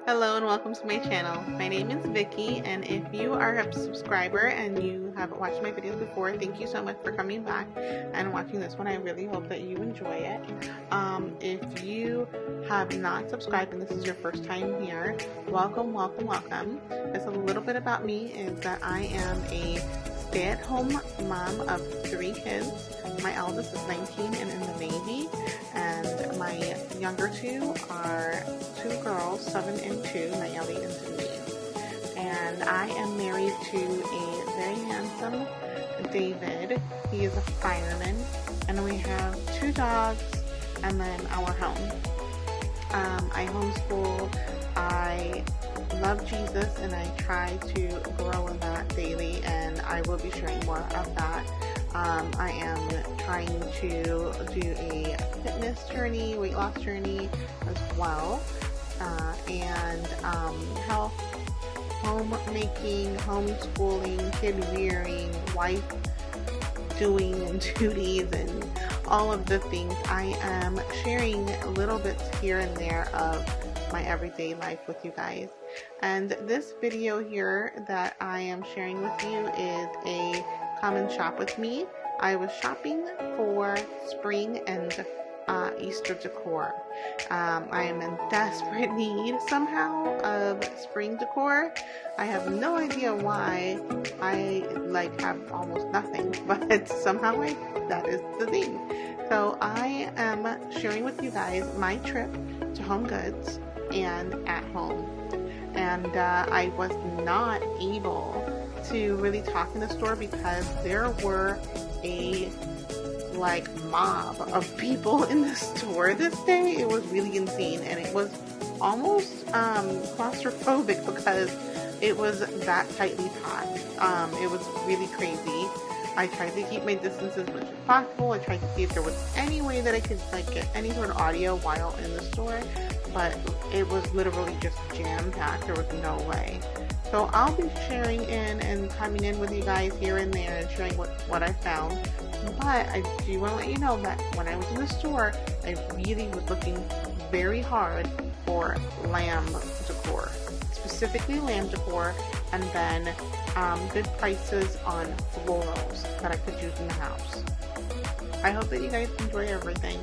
Hello and welcome to my channel. My name is Vicky, and if you are a subscriber and you haven't watched my videos before, thank you so much for coming back and watching this one. I really hope that you enjoy it. If you have not subscribed and this is your first time here, welcome. Just a little bit about me is that I am a stay-at-home mom of 3 kids. My eldest is 19 and in the Navy, and my younger 2 are 2 girls, 7 and 2, Nayeli and Denise. And I am married to a very handsome David. He is a fireman, and we have 2 dogs and then our home. I homeschool. I love Jesus, and I try to grow in that daily, and I will be sharing more of that. I am trying to do a fitness journey, weight loss journey as well, and health, homemaking, homeschooling, kid rearing, wife doing and duties, and all of the things. I am sharing little bits here and there of my everyday life with you guys. And this video here that I am sharing with you is a come and shop with me. I was shopping for spring and Easter decor. I am in desperate need somehow of spring decor. I have no idea why. I have almost nothing, but somehow that is the thing. So I am sharing with you guys my trip to Home Goods and At Home. And I was not able to really talk in the store because there were a mob of people in the store this day. It was really insane, and it was almost claustrophobic because it was that tightly packed. It was really crazy. I tried to keep my distance as much as possible. I tried to see if there was any way that I could get any sort of audio while in the store, but it was literally just jam-packed. There was no way. So I'll be sharing in and coming in with you guys here and there and sharing what I found. But I do want to let you know that when I was in the store, I really was looking very hard for lamb decor, specifically lamb decor, and then good prices on florals that I could use in the house. I hope that you guys enjoy everything.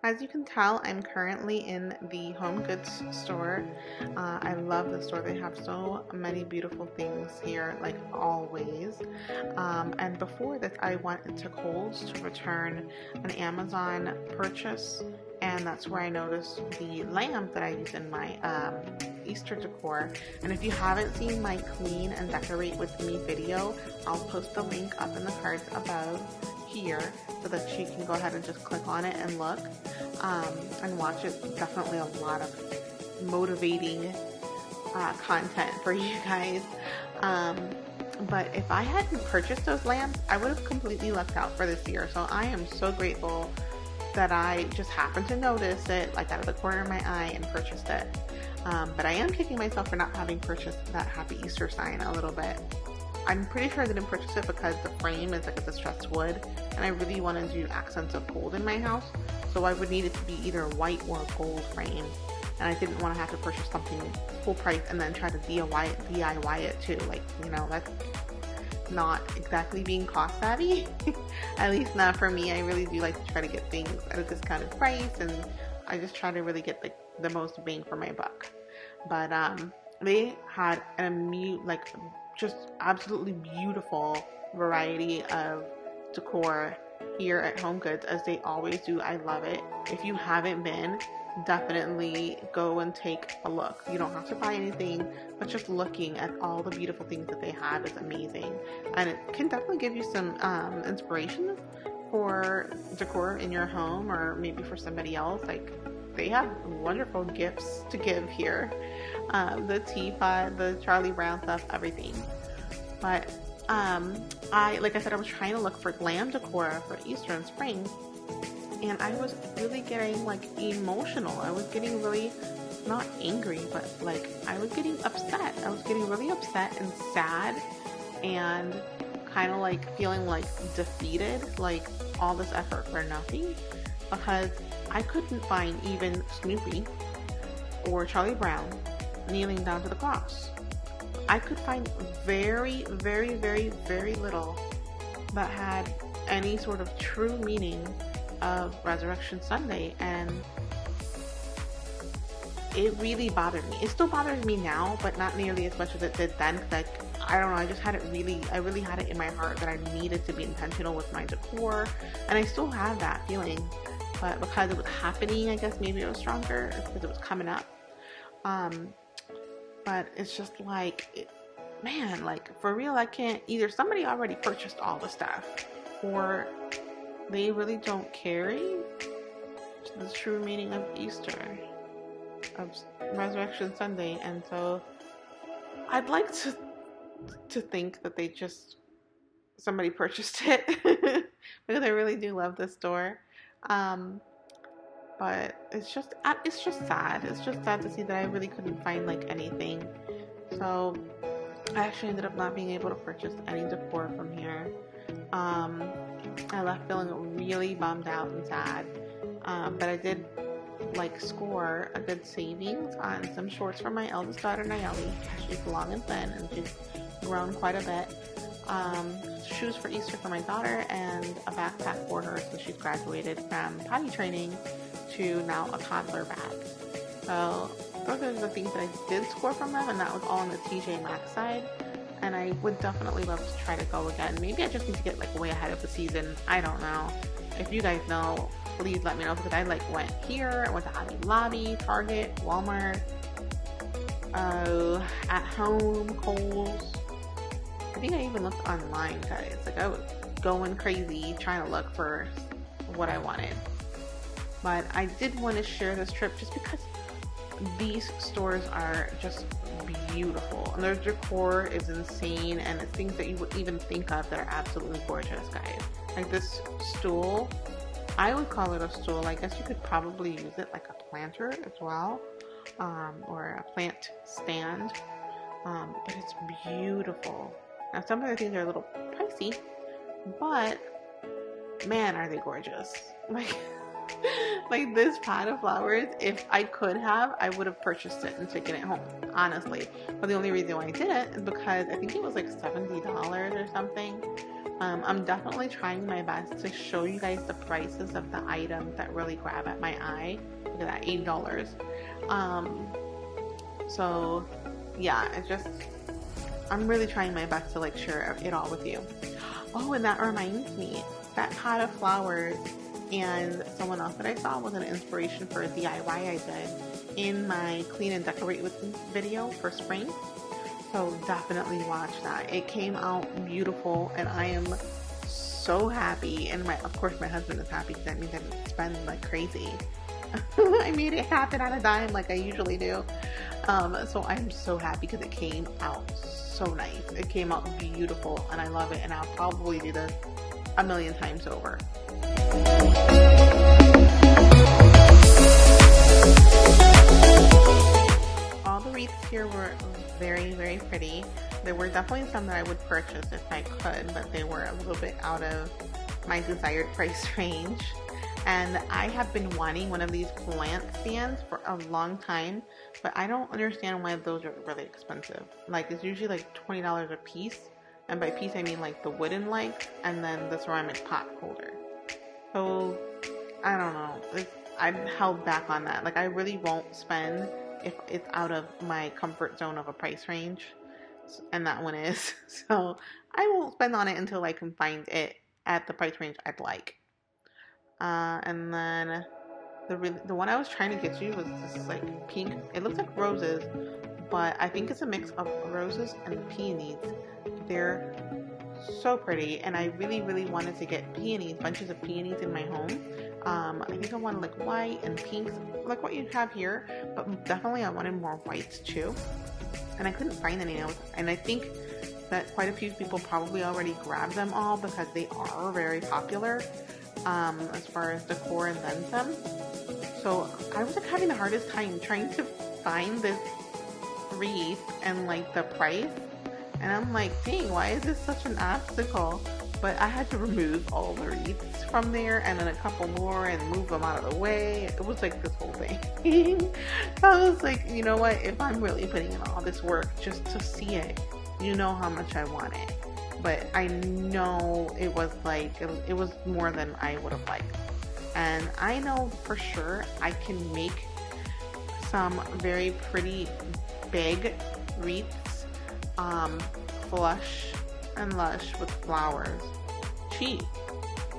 As you can tell, I'm currently in the Home Goods store. I love the store. They have so many beautiful things here, like always. And before this, I went into Kohl's to return an Amazon purchase, and that's where I noticed the lamp that I use in my Easter decor. And if you haven't seen my Clean and Decorate with Me video, I'll post the link up in the cards above here so that you can go ahead and just click on it and look and watch it. Definitely a lot of motivating content for you guys. But if I hadn't purchased those lamps, I would have completely lucked out for this year. So I am so grateful that I just happened to notice it out of the corner of my eye and purchased it. But I am kicking myself for not having purchased that Happy Easter sign a little bit. I'm pretty sure I didn't purchase it because the frame is a distressed wood, and I really want to do accents of gold in my house, so I would need it to be either white or gold frame, and I didn't want to have to purchase something full price and then try to DIY it too. That's not exactly being cost savvy. At least not for me. I really do like to try to get things at a discounted price, and I just try to really get the most bang for my buck. But they had just absolutely beautiful variety of decor here at Home Goods, as they always do. I love it. If you haven't been, definitely go and take a look. You don't have to buy anything, but just looking at all the beautiful things that they have is amazing, and it can definitely give you some inspiration for decor in your home, or maybe for somebody else. they have wonderful gifts to give here. The teapot, the Charlie Brown stuff, everything. But like I said, I was trying to look for glam decor for Easter and spring, and I was really getting like emotional. I was getting really, not angry, but like I was getting upset. I was getting really upset and sad, and kind of like feeling like defeated, like all this effort for nothing, because I couldn't find even Snoopy or Charlie Brown kneeling down to the cross. I could find very, very, very, very little that had any sort of true meaning of Resurrection Sunday, and it really bothered me. It still bothers me now, but not nearly as much as it did then. Like, I don't know, I just had it really, I really had it in my heart that I needed to be intentional with my decor, and I still have that feeling, but because it was happening, I guess maybe it was stronger because it was coming up. But it's just like, man, like for real, I can't, either somebody already purchased all the stuff, or they really don't carry the true meaning of Easter, of Resurrection Sunday. And so I'd like to think that they just, somebody purchased it because I really do love this store. But it's just sad. It's just sad to see that I really couldn't find like anything. So I actually ended up not being able to purchase any decor from here. I left feeling really bummed out and sad. But I did like score a good savings on some shorts for my eldest daughter, Nayeli. She's long and thin and she's grown quite a bit. Shoes for Easter for my daughter, and a backpack for her, so she's graduated from potty training to now a toddler bag. So those are the things that I did score from them, and that was all on the TJ Maxx side. And I would definitely love to try to go again. Maybe I just need to get like way ahead of the season. I don't know. If you guys know, please let me know, because I like went here, I went to Hobby Lobby, Target, Walmart, at home, Kohl's. I think I even looked online, guys. Like I was going crazy trying to look for what I wanted. But I did want to share this trip just because these stores are just beautiful, and their decor is insane, and it's things that you would even think of that are absolutely gorgeous, guys. Like this stool, I would call it a stool. I guess you could probably use it like a planter as well, or a plant stand, but it's beautiful. Now some of the things are a little pricey, but man, are they gorgeous. Like this pot of flowers, if I could have, I would have purchased it and taken it home, honestly. But the only reason why I didn't is because I think it was like $70 or something. I'm definitely trying my best to show you guys the prices of the items that really grab at my eye. Look at that, $8. So yeah, I'm really trying my best to like share it all with you. Oh, and that reminds me, that pot of flowers and someone else that I saw was an inspiration for a DIY I did in my clean and decorate with me video for spring. So definitely watch that. It came out beautiful, and I am so happy. And of course my husband is happy because that means I didn't spend like crazy. I made it happen on a dime like I usually do. So I'm so happy because it came out so nice. It came out beautiful, and I love it, and I'll probably do this a million times over. All the wreaths here were very, very pretty. There were definitely some that I would purchase if I could, but they were a little bit out of my desired price range. And I have been wanting one of these plant stands for a long time, but I don't understand why those are really expensive. Like, it's usually like $20 a piece, and by piece I mean like the wooden legs and then the ceramic pot holder. So I don't know, I'm held back on that. Like, I really won't spend if it's out of my comfort zone of a price range, and that one is. So I won't spend on it until I can find it at the price range I'd like. And then the one I was trying to get you was this like pink, it looks like roses, but I think it's a mix of roses and peonies. They're so pretty, and I really, really wanted to get peonies, bunches of peonies in my home, I think I wanted like white and pinks, like what you have here, but definitely I wanted more whites too. And I couldn't find any, and I think that quite a few people probably already grabbed them all because they are very popular as far as decor and then some. So I was like having the hardest time trying to find this wreath and like the price, and I'm like, dang, why is this such an obstacle? But I had to remove all the wreaths from there and then a couple more and move them out of the way. It was like this whole thing. I was like, you know what, if I'm really putting in all this work just to see it, you know how much I want it. But I know it was like, it was more than I would have liked. And I know for sure I can make some very pretty big wreaths, flush and lush with flowers, cheap,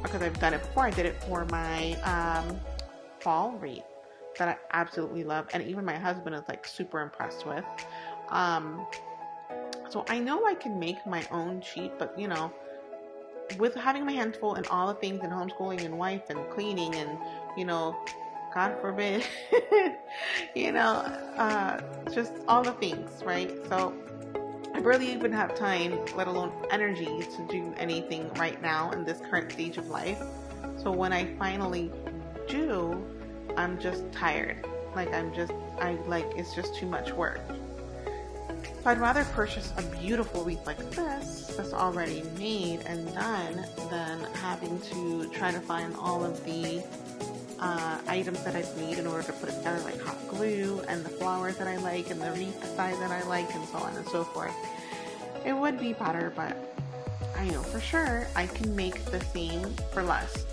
because I've done it before. I did it for my fall wreath that I absolutely love, and even my husband is like super impressed with. So I know I can make my own cheap, but you know, with having my hands full and all the things and homeschooling and wife and cleaning and, you know, God forbid, you know, just all the things, right? So I barely even have time, let alone energy, to do anything right now in this current stage of life. So when I finally do, I'm just tired. Like it's just too much work. So I'd rather purchase a beautiful wreath like this that's already made and done than having to try to find all of the items that I'd need in order to put it together, like hot glue and the flowers that I like and the wreath size that I like and so on and so forth. It would be better, but I know for sure I can make the same for less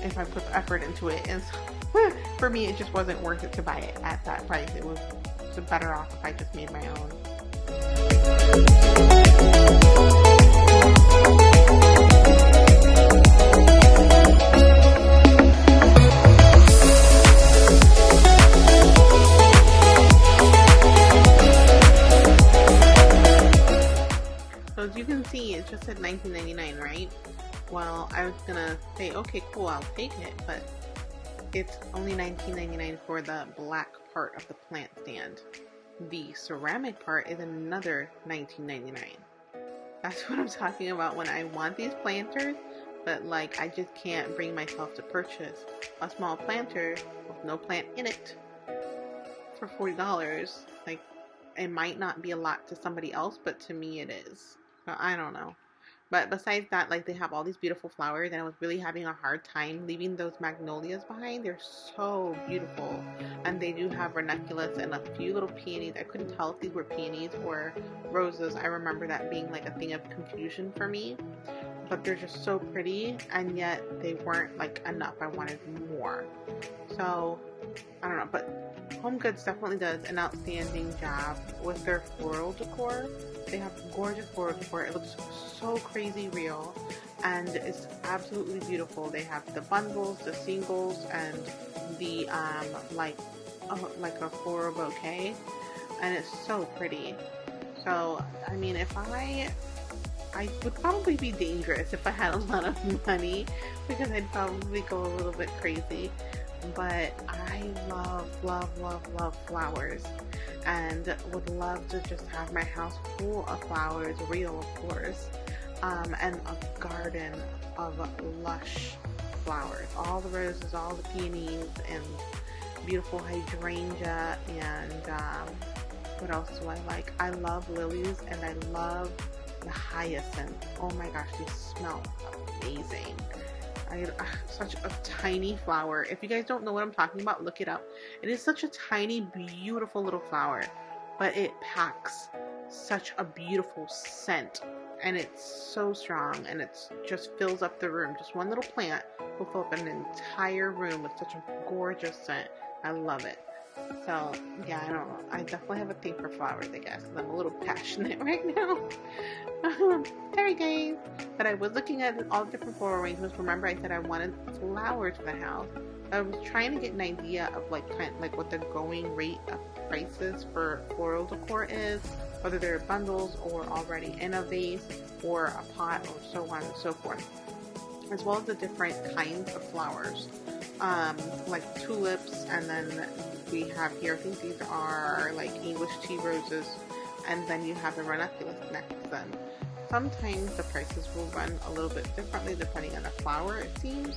if I put the effort into it. And so, for me, it just wasn't worth it to buy it at that price. It was better off if I just made my own. So as you can see, it just said $19.99, right? Well, I was gonna say, okay, cool, I'll take it, but it's only $19.99 for the black part of the plant stand. The ceramic part is another $19.99. That's what I'm talking about when I want these planters, but like I just can't bring myself to purchase a small planter with no plant in it for $40. Like, it might not be a lot to somebody else, but to me it is. So I don't know. But besides that, like, they have all these beautiful flowers, and I was really having a hard time leaving those magnolias behind. They're so beautiful. And they do have ranunculus and a few little peonies. I couldn't tell if these were peonies or roses. I remember that being like a thing of confusion for me. But they're just so pretty, and yet they weren't like enough. I wanted more. So, I don't know. But Home Goods definitely does an outstanding job with their floral decor. They have gorgeous floral decor. It looks so crazy real, and it's absolutely beautiful. They have the bundles, the singles, and the like a floral bouquet, and it's so pretty. So I mean, if I would probably be dangerous if I had a lot of money, because I'd probably go a little bit crazy. But I love flowers, and would love to just have my house full of flowers, real of course, and a garden of lush flowers, all the roses, all the peonies, and beautiful hydrangea, and what else do I like? I love lilies, and I love the hyacinth. Oh my gosh, these smell amazing. Such a tiny flower. If you guys don't know what I'm talking about, look it up. It is such a tiny, beautiful little flower, but it packs such a beautiful scent, and it's so strong, and it just fills up the room. Just one little plant will fill up an entire room with such a gorgeous scent. I love it. So yeah, I don't know. I definitely have a thing for flowers, I guess, because I'm a little passionate right now. Sorry guys. But I was looking at all the different floral arrangements. Remember, I said I wanted flowers for the house. I was trying to get an idea of like what the going rate of prices for floral decor is, whether they're bundles or already in a vase or a pot or so on and so forth, as well as the different kinds of flowers. like tulips, and then we have here, I think these are like English tea roses, and then you have the ranunculus next to them. Sometimes the prices will run a little bit differently depending on the flower, it seems,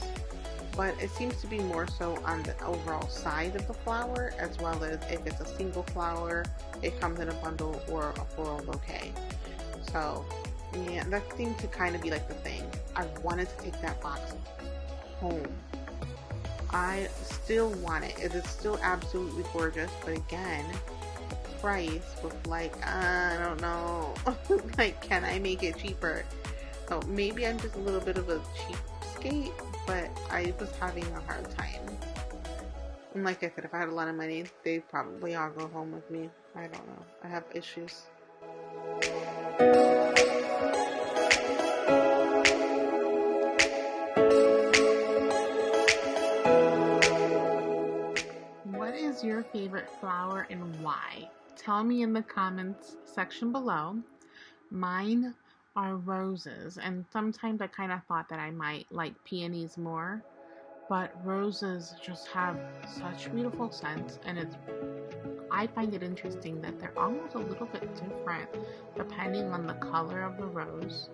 but it seems to be more so on the overall size of the flower, as well as if it's a single flower, it comes in a bundle or a floral bouquet. So yeah, that seemed to kind of be like the thing. I wanted to take that box home. I still want it. It is still absolutely gorgeous, but again, price was like, I don't know. Like, can I make it cheaper? So maybe I'm just a little bit of a cheapskate, but I was having a hard time. And like I said, if I had a lot of money, they'd probably all go home with me. I don't know. I have issues. What is your favorite flower and why? Tell me in the comments section below. Mine are roses, and sometimes I kind of thought that I might like peonies more, but roses just have such beautiful scents, and I find it interesting that they're almost a little bit different depending on the color of the rose.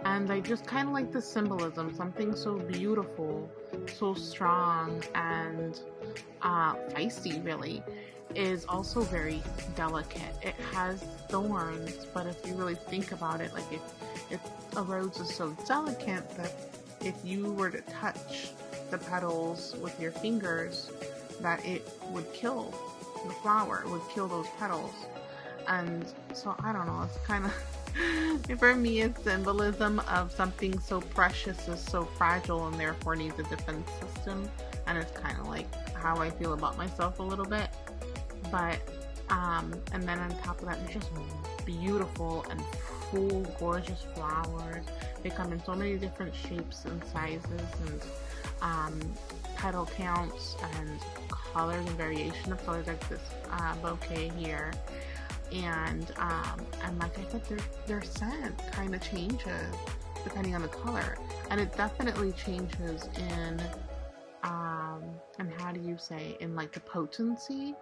And I just kind of like the symbolism, something so beautiful, so strong, and feisty really, is also very delicate. It has thorns, but if you really think about it, like if a rose is so delicate that if you were to touch the petals with your fingers, that it would kill the flower, it would kill those petals. And so I don't know, it's kind of for me, it's symbolism of something so precious is so fragile and therefore needs a defense system. And it's kind of like how I feel about myself a little bit. But and then on top of that, they're just beautiful and full, gorgeous flowers. They come in so many different shapes and sizes, and petal counts and colors and variation of colors, like this bouquet here. And like I said, their scent kind of changes depending on the color, and it definitely changes in and how do you say, in like the potency,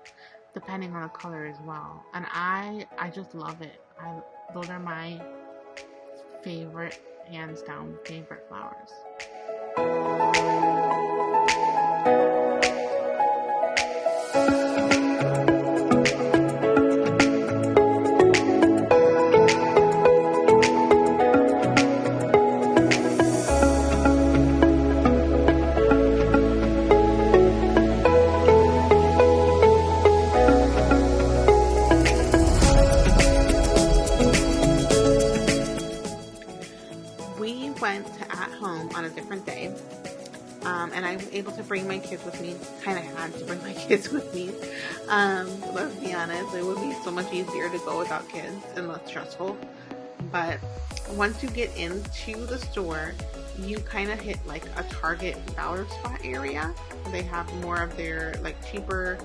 depending on the color as well. And I just love it. Those are my favorite, hands down favorite flowers. Went to At Home on a different day, and I was able to bring my kids with me. Kind of had to bring my kids with me. Let's be honest, it would be so much easier to go without kids and less stressful. But once you get into the store, you kind of hit like a Target dollar spot area. They have more of their like cheaper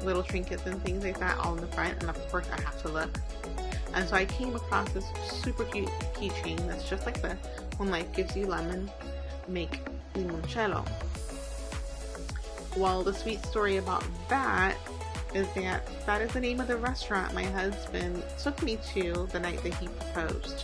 little trinkets and things like that all in the front, and of course I have to look. And so I came across this super cute keychain that's just like this. When life gives you lemon, make limoncello. Well, the sweet story about that is that is the name of the restaurant my husband took me to the night that he proposed.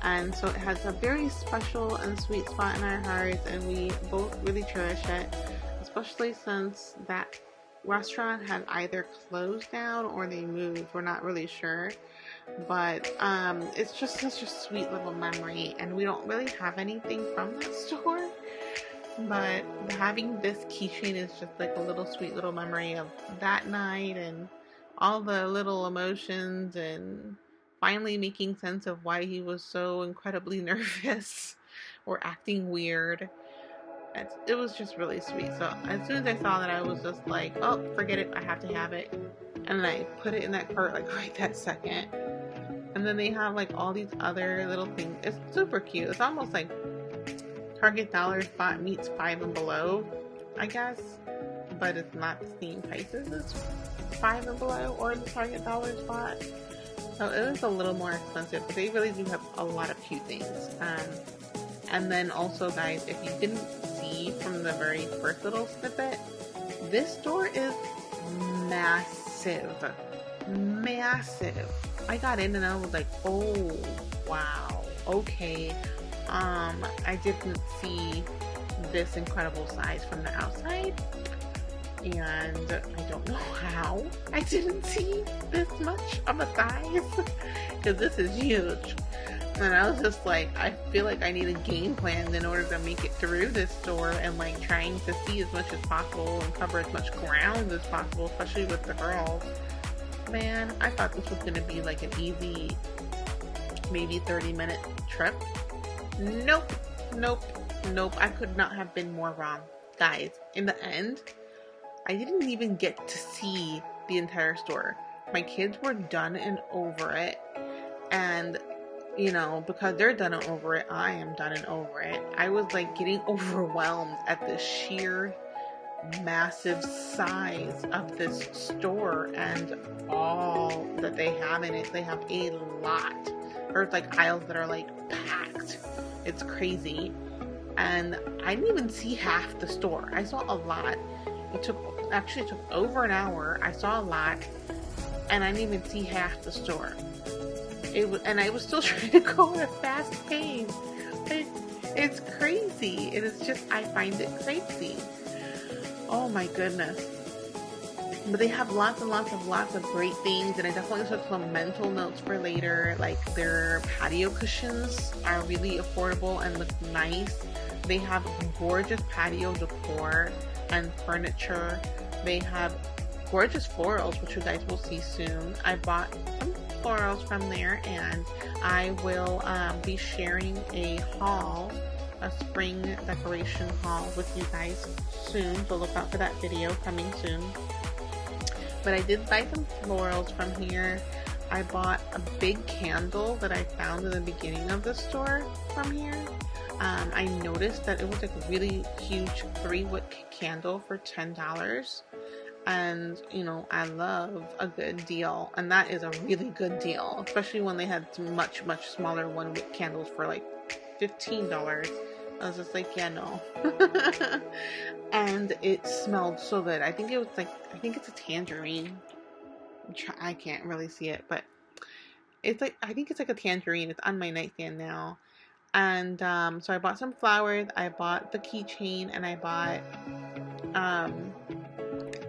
And so it has a very special and sweet spot in our hearts, and we both really cherish it, especially since that restaurant had either closed down or they moved. We're not really sure. But it's just such a sweet little memory, and we don't really have anything from that store, but having this keychain is just like a little sweet little memory of that night and all the little emotions, and finally making sense of why he was so incredibly nervous or acting weird. It was just really sweet. So as soon as I saw that, I was just like, oh, forget it, I have to have it. And then I put it in that cart like right that second. And then they have like all these other little things. It's super cute. It's almost like Target dollar spot meets Five and Below, I guess. But it's not the same prices as Five and Below or the Target dollar spot. So it is a little more expensive, but they really do have a lot of cute things. And then also, guys, if you didn't see see from the very first little snippet, this store is massive. Massive. I got in and I was like, oh, wow. Okay. I didn't see this incredible size from the outside. And I don't know how I didn't see this much of a size. Because this is huge. And I was just like, I feel like I need a game plan in order to make it through this store, and like trying to see as much as possible and cover as much ground as possible, especially with the girls. Man, I thought this was going to be like an easy, maybe 30-minute trip. Nope, nope, nope. I could not have been more wrong. Guys, in the end, I didn't even get to see the entire store. My kids were done and over it, and you know, because they're done and over it, I am done and over it. I was like getting overwhelmed at the sheer massive size of this store and all that they have in it. They have a lot. There's like aisles that are like packed. It's crazy. And I didn't even see half the store. I saw a lot. It took over an hour. I saw a lot, and I didn't even see half the store. And I was still trying to go at a fast pace. It's crazy. It is just, I find it crazy. Oh my goodness. But they have lots of great things, and I definitely took some mental notes for later. Like their patio cushions are really affordable and look nice. They have gorgeous patio decor and furniture. They have gorgeous florals, which you guys will see soon. I bought some florals from there, and I will be sharing a haul, a spring decoration haul with you guys soon, so look out for that video coming soon. But I did buy some florals from here. I bought a big candle that I found in the beginning of the store from here. I noticed that it was like a really huge 3-wick candle for $10. And, you know, I love a good deal. And that is a really good deal. Especially when they had some much smaller 1-wick candles for like $15. I was just like, yeah, no. And it smelled so good. I think it's a tangerine. I can't really see it, but it's like, I think it's like a tangerine. It's on my nightstand now. And so I bought some flowers. I bought the keychain, and I bought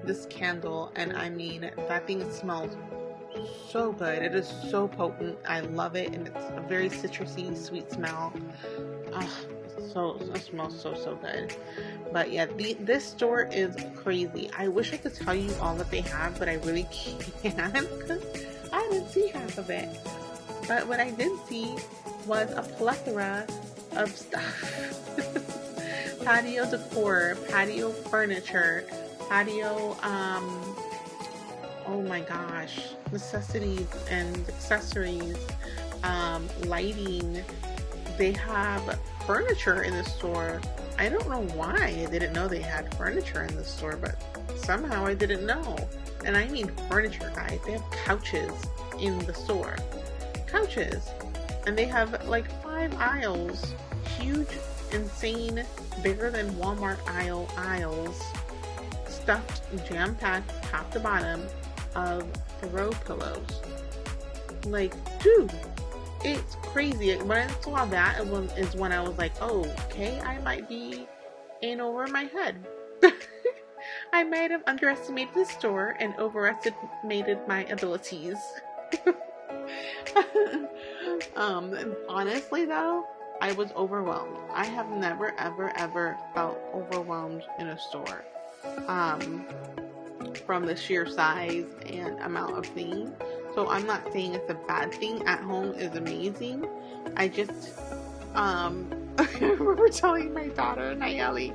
this candle, and I mean, that thing smells so good. It is so potent. I love it, and it's a very citrusy, sweet smell. It smells so good. But yeah, this store is crazy. I wish I could tell you all that they have, but I really can't because I didn't see half of it. But what I did see was a plethora of stuff. Patio decor, patio furniture, patio, oh my gosh, necessities and accessories, lighting. They have furniture in the store. I don't know why I didn't know they had furniture in the store, but somehow I didn't know. And I mean furniture, guys. They have couches in the store. Couches. And they have like 5 aisles. Huge, insane, bigger than Walmart aisles. Stuffed, jam-packed, top to bottom of throw pillows. Like, dude, it's crazy. When I saw that is when I was like, oh, okay, I might be in over my head. I might have underestimated the store and overestimated my abilities. Honestly though, I was overwhelmed. I have never ever felt overwhelmed in a store. From the sheer size and amount of things. So I'm not saying it's a bad thing. At home is amazing. I just I remember telling my daughter Nayeli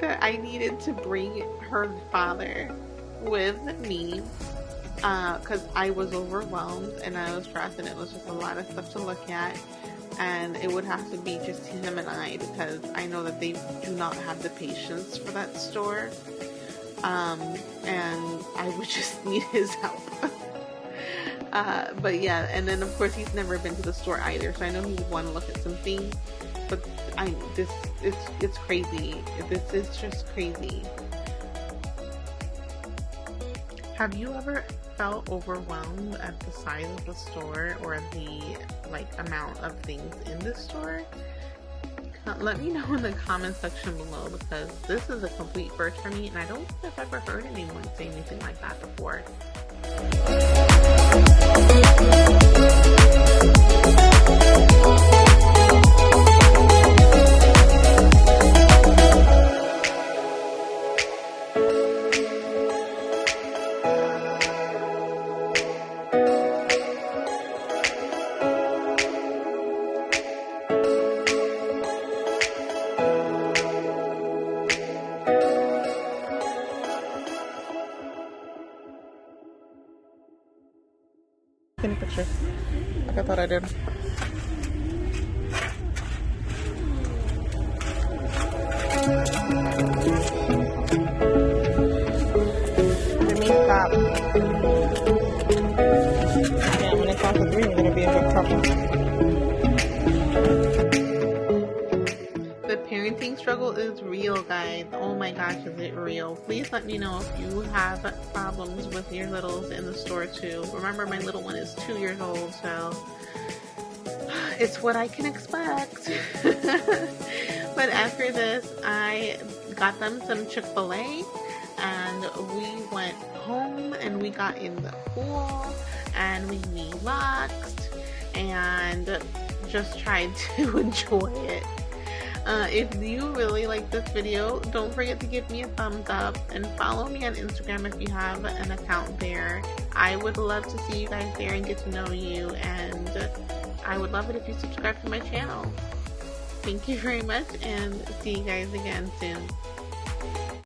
that I needed to bring her father with me because I was overwhelmed and I was stressed, and it was just a lot of stuff to look at, and it would have to be just him and I, because I know that they do not have the patience for that store, and I would just need his help. But yeah, and then of course he's never been to the store either, so I know he would want to look at some things. But it's crazy. This is just crazy. Have you ever felt overwhelmed at the size of the store or the amount of things in the store? Let me know in the comment section below, because this is a complete first for me and I don't think I've ever heard anyone say anything like that before. Take a picture. Like I thought I did. Let me stop. Yeah, when it's after 3, we're gonna be in big trouble. The parenting struggle is real, guys. Oh my gosh, is it real? Please let me know if you have problems with your littles in the store too. Remember, my little one is 2 years old, so it's what I can expect. But after this, I got them some Chick-fil-A and we went home and we got in the pool and we relaxed and just tried to enjoy it. If you really like this video, don't forget to give me a thumbs up and follow me on Instagram if you have an account there. I would love to see you guys there and get to know you, and I would love it if you subscribe to my channel. Thank you very much, and see you guys again soon.